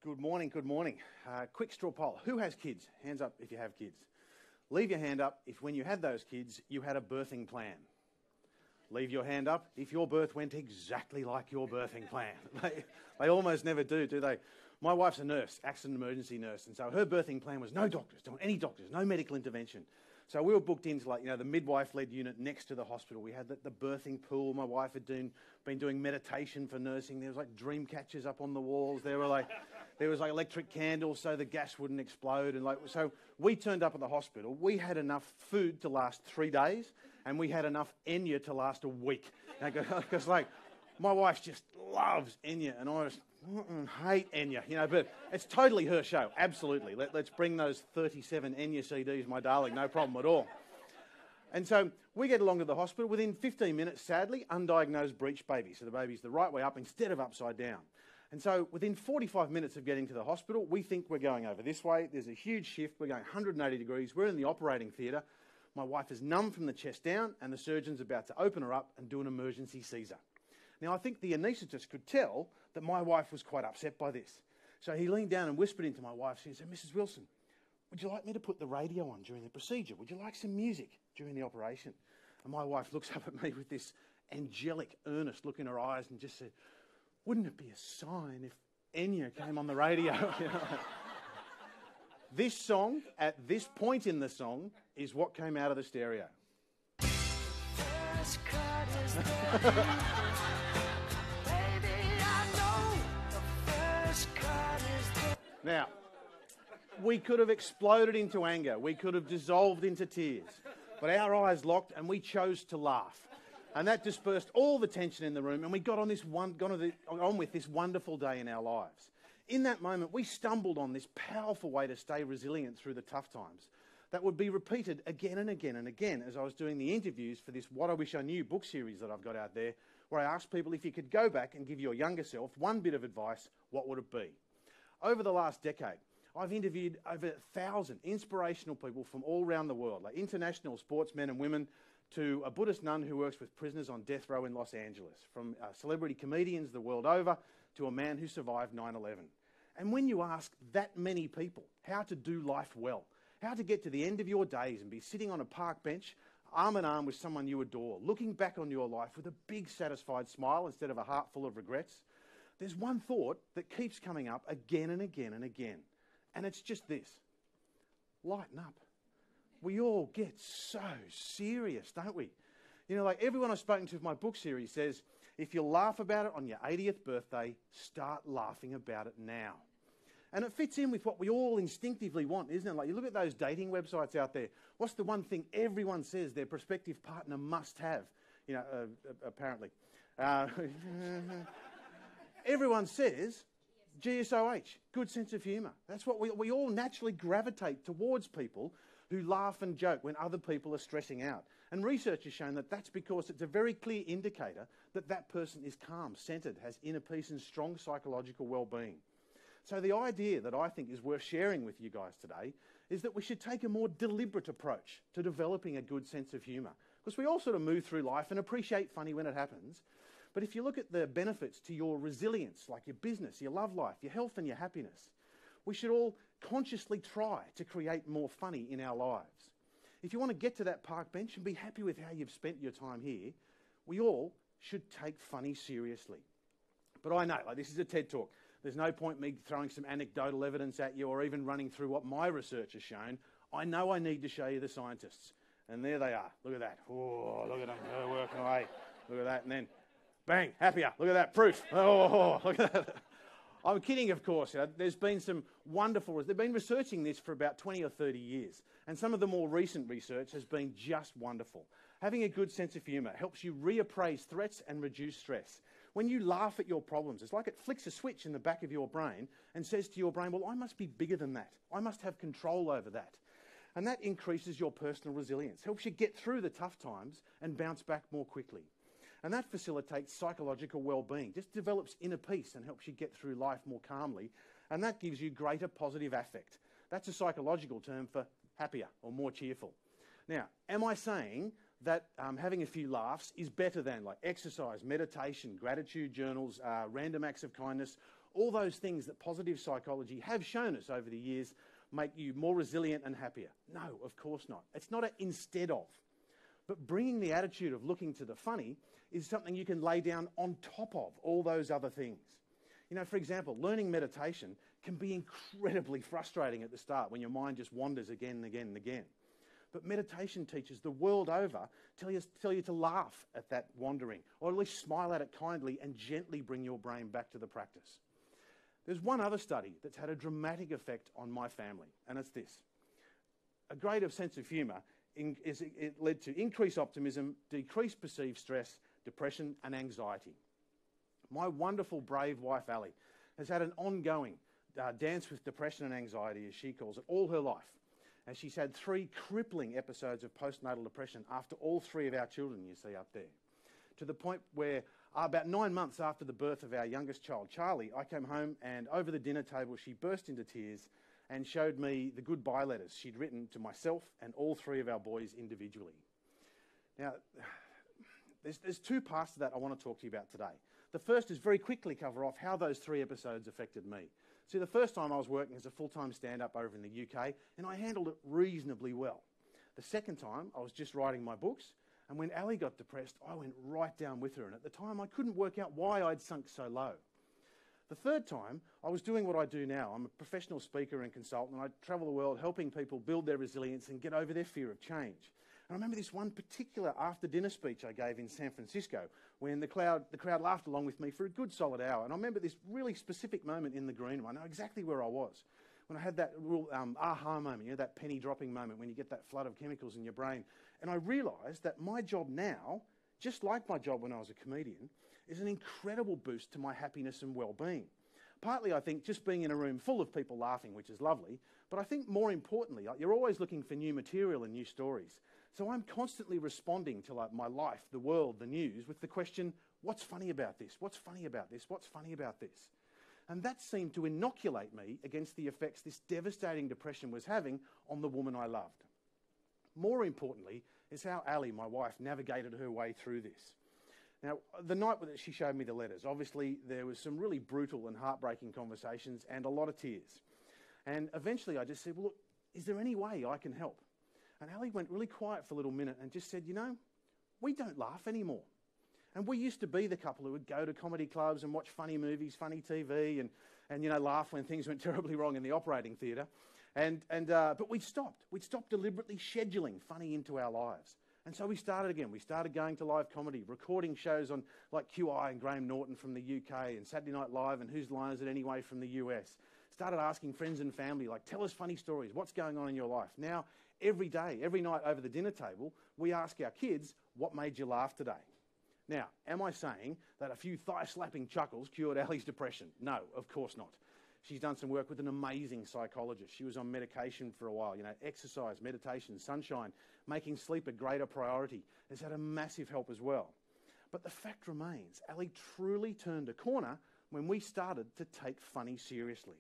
Good morning, good morning. Quick straw poll. Who has kids? Hands up if you have kids. Leave your hand up if when you had those kids, you had a birthing plan. Leave your hand up if your birth went exactly like your birthing plan. They almost never do they? My wife's a nurse, accident emergency nurse, and so her birthing plan was no doctors, don't want any doctors, no medical intervention. So we were booked into the midwife-led unit next to the hospital. We had the birthing pool. My wife had been doing meditation for nursing. There was dream catchers up on the walls. There was electric candles so the gas wouldn't explode. And so we turned up at the hospital. We had enough food to last 3 days, and we had enough Enya to last a week. Because my wife just loves Enya, and I just hate Enya, but it's totally her show, absolutely. Let's bring those 37 Enya CDs, my darling, no problem at all. And so we get along to the hospital. Within 15 minutes, sadly, undiagnosed breech baby. So the baby's the right way up instead of upside down. And so within 45 minutes of getting to the hospital, we think we're going over this way. There's a huge shift. We're going 180 degrees. We're in the operating theatre. My wife is numb from the chest down, and the surgeon's about to open her up and do an emergency Caesar. Now, I think the anaesthetist could tell that my wife was quite upset by this. So he leaned down and whispered into my wife. He said, "Mrs. Wilson, would you like me to put the radio on during the procedure? Would you like some music during the operation?" And my wife looks up at me with this angelic, earnest look in her eyes and just said, "Wouldn't it be a sign if Enya came on the radio?" This song, at this point in the song, is what came out of the stereo. Now, we could have exploded into anger. We could have dissolved into tears. But our eyes locked and we chose to laugh. And that dispersed all the tension in the room, and we got on with this wonderful day in our lives. In that moment, we stumbled on this powerful way to stay resilient through the tough times that would be repeated again and again and again as I was doing the interviews for this What I Wish I Knew book series that I've got out there, where I asked people if you could go back and give your younger self one bit of advice, what would it be? Over the last decade, I've interviewed over 1,000 inspirational people from all around the world, like international sportsmen and women, to a Buddhist nun who works with prisoners on death row in Los Angeles, from celebrity comedians the world over to a man who survived 9/11. And when you ask that many people how to do life well, how to get to the end of your days and be sitting on a park bench, arm in arm with someone you adore, looking back on your life with a big satisfied smile instead of a heart full of regrets, there's one thought that keeps coming up again and again and again. And it's just this: lighten up. We all get so serious, don't we? Everyone I've spoken to with my book series says, if you laugh about it on your 80th birthday, start laughing about it now. And it fits in with what we all instinctively want, isn't it? You look at those dating websites out there. What's the one thing everyone says their prospective partner must have? Apparently. Everyone says GSOH, good sense of humour. That's what we all naturally gravitate towards, people who laugh and joke when other people are stressing out. And research has shown that that's because it's a very clear indicator that that person is calm, centred, has inner peace and strong psychological well-being. So the idea that I think is worth sharing with you guys today is that we should take a more deliberate approach to developing a good sense of humour. Because we all sort of move through life and appreciate funny when it happens. But if you look at the benefits to your resilience, like your business, your love life, your health and your happiness, we should all consciously try to create more funny in our lives. If you want to get to that park bench and be happy with how you've spent your time here, we all should take funny seriously. But I know, this is a TED Talk. There's no point me throwing some anecdotal evidence at you or even running through what my research has shown. I know I need to show you the scientists. And there they are. Look at that. Oh, look at them. They're working away. Look at that. And then, bang, happier. Look at that. Proof. Oh, look at that. I'm kidding, of course. There's been some wonderful... They've been researching this for about 20 or 30 years. And some of the more recent research has been just wonderful. Having a good sense of humour helps you reappraise threats and reduce stress. When you laugh at your problems, it's like it flicks a switch in the back of your brain and says to your brain, well, I must be bigger than that. I must have control over that. And that increases your personal resilience, helps you get through the tough times and bounce back more quickly. And that facilitates psychological well-being, just develops inner peace and helps you get through life more calmly. And that gives you greater positive affect. That's a psychological term for happier or more cheerful. Now, am I saying that having a few laughs is better than exercise, meditation, gratitude journals, random acts of kindness, All those things that positive psychology have shown us over the years make you more resilient and happier. No, of course not. It's not an instead of. But bringing the attitude of looking to the funny is something you can lay down on top of all those other things. You know, for example, learning meditation can be incredibly frustrating at the start when your mind just wanders again and again and again. But meditation teachers the world over tell you to laugh at that wandering, or at least smile at it kindly and gently bring your brain back to the practice. There's one other study that's had a dramatic effect on my family, and it's this. A greater sense of humour it led to increased optimism, decreased perceived stress, depression and anxiety. My wonderful, brave wife, Ali, has had an ongoing dance with depression and anxiety, as she calls it, all her life. And she's had 3 crippling episodes of postnatal depression after all 3 of our children, you see up there. To the point where about 9 months after the birth of our youngest child, Charlie, I came home and over the dinner table she burst into tears and showed me the goodbye letters she'd written to myself and all 3 of our boys individually. Now, there's 2 parts to that I want to talk to you about today. The first is very quickly cover off how those 3 episodes affected me. See, the first time I was working as a full-time stand-up over in the UK, and I handled it reasonably well. The second time, I was just writing my books, and when Ali got depressed, I went right down with her, and at the time I couldn't work out why I'd sunk so low. The third time, I was doing what I do now. I'm a professional speaker and consultant, and I travel the world helping people build their resilience and get over their fear of change. And I remember this one particular after-dinner speech I gave in San Francisco when the crowd laughed along with me for a good solid hour. And I remember this really specific moment in the green room. I know exactly where I was. When I had that real aha moment, you know, that penny dropping moment when you get that flood of chemicals in your brain. And I realised that my job now, just like my job when I was a comedian, is an incredible boost to my happiness and well-being. Partly, I think, just being in a room full of people laughing, which is lovely. But I think more importantly, you're always looking for new material and new stories. So I'm constantly responding to my life, the world, the news, with the question, what's funny about this? What's funny about this? What's funny about this? And that seemed to inoculate me against the effects this devastating depression was having on the woman I loved. More importantly is how Ali, my wife, navigated her way through this. Now, the night that she showed me the letters, obviously there was some really brutal and heartbreaking conversations and a lot of tears. And eventually I just said, well, look, is there any way I can help? And Ali went really quiet for a little minute and just said, you know, we don't laugh anymore. And we used to be the couple who would go to comedy clubs and watch funny movies, funny TV, and you know, laugh when things went terribly wrong in the operating theatre. But we'd stopped. We'd stopped deliberately scheduling funny into our lives. And so we started again. We started going to live comedy, recording shows on like QI and Graham Norton from the UK and Saturday Night Live and Whose Line Is It Anyway from the US. Started asking friends and family, like, tell us funny stories. What's going on in your life? Now, every day, every night over the dinner table, we ask our kids, what made you laugh today? Now, am I saying that a few thigh-slapping chuckles cured Ali's depression? No, of course not. She's done some work with an amazing psychologist. She was on medication for a while. You know, exercise, meditation, sunshine, making sleep a greater priority has had a massive help as well. But the fact remains, Ali truly turned a corner when we started to take funny seriously.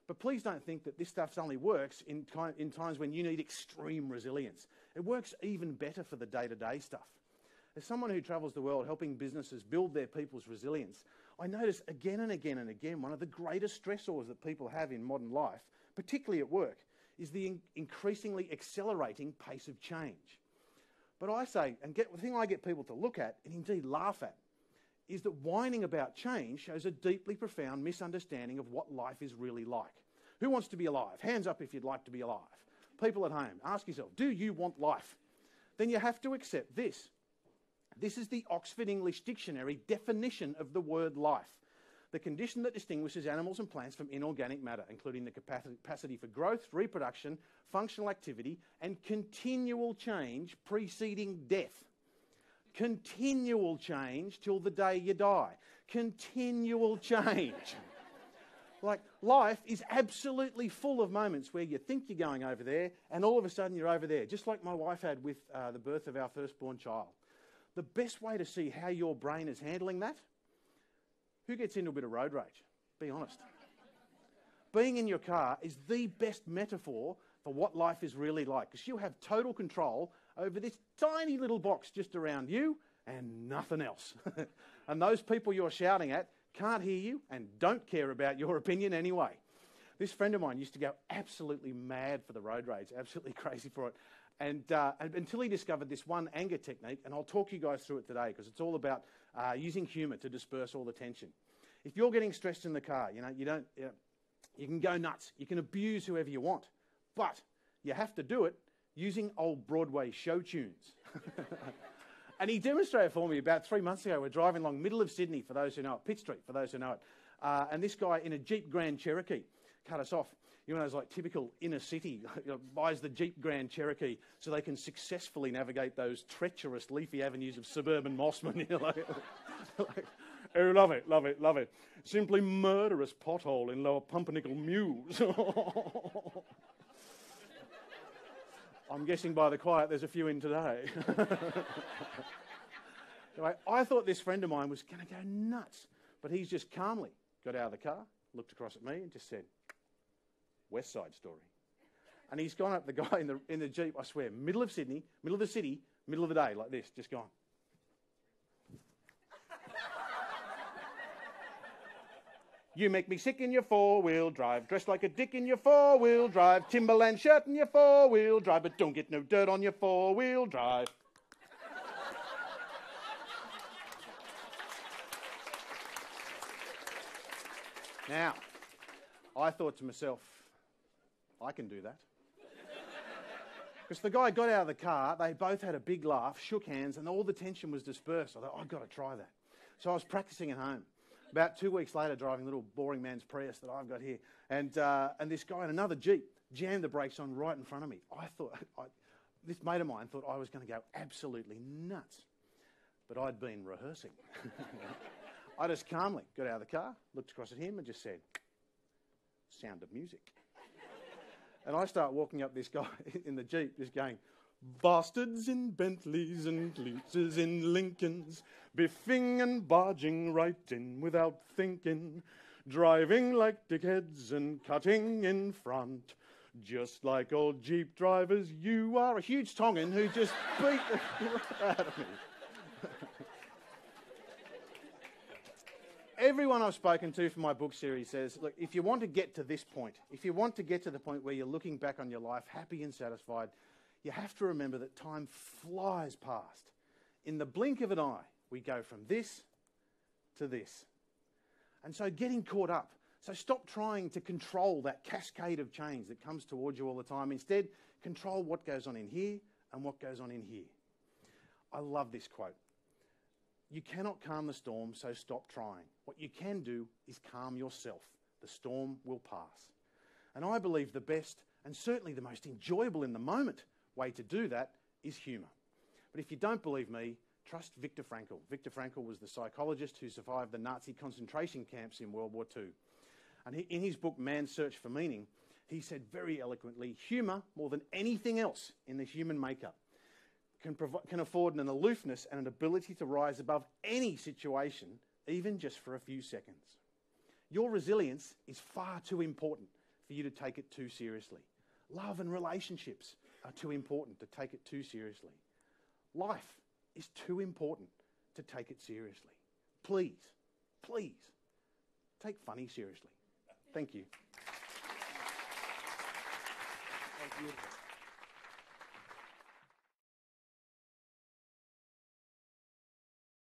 But please don't think that this stuff only works in times when you need extreme resilience. It works even better for the day-to-day stuff. As someone who travels the world helping businesses build their people's resilience, I notice again and again and again one of the greatest stressors that people have in modern life, particularly at work, is the increasingly accelerating pace of change. But I say, and the thing I get people to look at, and indeed laugh at, is that whining about change shows a deeply profound misunderstanding of what life is really like. Who wants to be alive? Hands up if you'd like to be alive. People at home, ask yourself, do you want life? Then you have to accept this. This is the Oxford English Dictionary definition of the word life. The condition that distinguishes animals and plants from inorganic matter, including the capacity for growth, reproduction, functional activity, and continual change preceding death. Continual change till the day you die. Continual change. Like, life is absolutely full of moments where you think you're going over there and all of a sudden you're over there, just like my wife had with the birth of our firstborn child. The best way to see how your brain is handling that, who gets into a bit of road rage? Be honest. Being in your car is the best metaphor for what life is really like, because you have total control over this tiny little box just around you and nothing else. And those people you're shouting at can't hear you, and don't care about your opinion anyway. This friend of mine used to go absolutely mad for the road rage, absolutely crazy for it. And until he discovered this one anger technique, and I'll talk you guys through it today because it's all about using humour to disperse all the tension. If you're getting stressed in the car, you can go nuts. You can abuse whoever you want, but you have to do it using old Broadway show tunes. And he demonstrated for me about 3 months ago. We're driving along middle of Sydney, for those who know it, Pitt Street, for those who know it. And this guy in a Jeep Grand Cherokee cut us off. You know, those like typical inner city, buys the Jeep Grand Cherokee so they can successfully navigate those treacherous leafy avenues of suburban Mossman. Oh, love it, love it, love it. Simply murderous pothole in Lower Pumpernickel Mews. I'm guessing by the quiet there's a few in today. Anyway, I thought this friend of mine was going to go nuts, but he's just calmly got out of the car, looked across at me and just said, West Side Story. And he's gone up the guy in the Jeep, I swear, middle of Sydney, middle of the city, middle of the day, like this, just gone. You make me sick in your four-wheel drive, dressed like a dick in your four-wheel drive, Timberland shirt in your four-wheel drive, but don't get no dirt on your four-wheel drive. Now, I thought to myself, I can do that. Because the guy got out of the car, they both had a big laugh, shook hands, and all the tension was dispersed. I thought, I've got to try that. So I was practicing at home. About 2 weeks later, driving a little boring man's Prius that I've got here, and this guy in another Jeep jammed the brakes on right in front of me. I thought, this mate of mine thought I was going to go absolutely nuts, but I'd been rehearsing. I just calmly got out of the car, looked across at him and just said, Sound of Music. And I start walking up this guy in the Jeep, just going, bastards in Bentleys and Leases in Lincolns, biffing and barging right in without thinking, driving like dickheads and cutting in front, just like old Jeep drivers you are. A huge Tongan who just beat the crap out of me. Everyone I've spoken to for my book series says, look, if you want to get to this point, if you want to get to the point where you're looking back on your life happy and satisfied, you have to remember that time flies past. In the blink of an eye, we go from this to this. And so getting caught up. So stop trying to control that cascade of change that comes towards you all the time. Instead, control what goes on in here and what goes on in here. I love this quote. You cannot calm the storm, so stop trying. What you can do is calm yourself. The storm will pass. And I believe the best, and certainly the most enjoyable in the moment, way to do that is humour. But if you don't believe me, trust Viktor Frankl. Viktor Frankl was the psychologist who survived the Nazi concentration camps in World War II. And in his book, Man's Search for Meaning, he said very eloquently, humour, more than anything else in the human makeup, can afford an aloofness and an ability to rise above any situation, even just for a few seconds. Your resilience is far too important for you to take it too seriously. Love and relationships are too important to take it too seriously. Life is too important to take it seriously. Please, please, take funny seriously. Thank you. Thank you.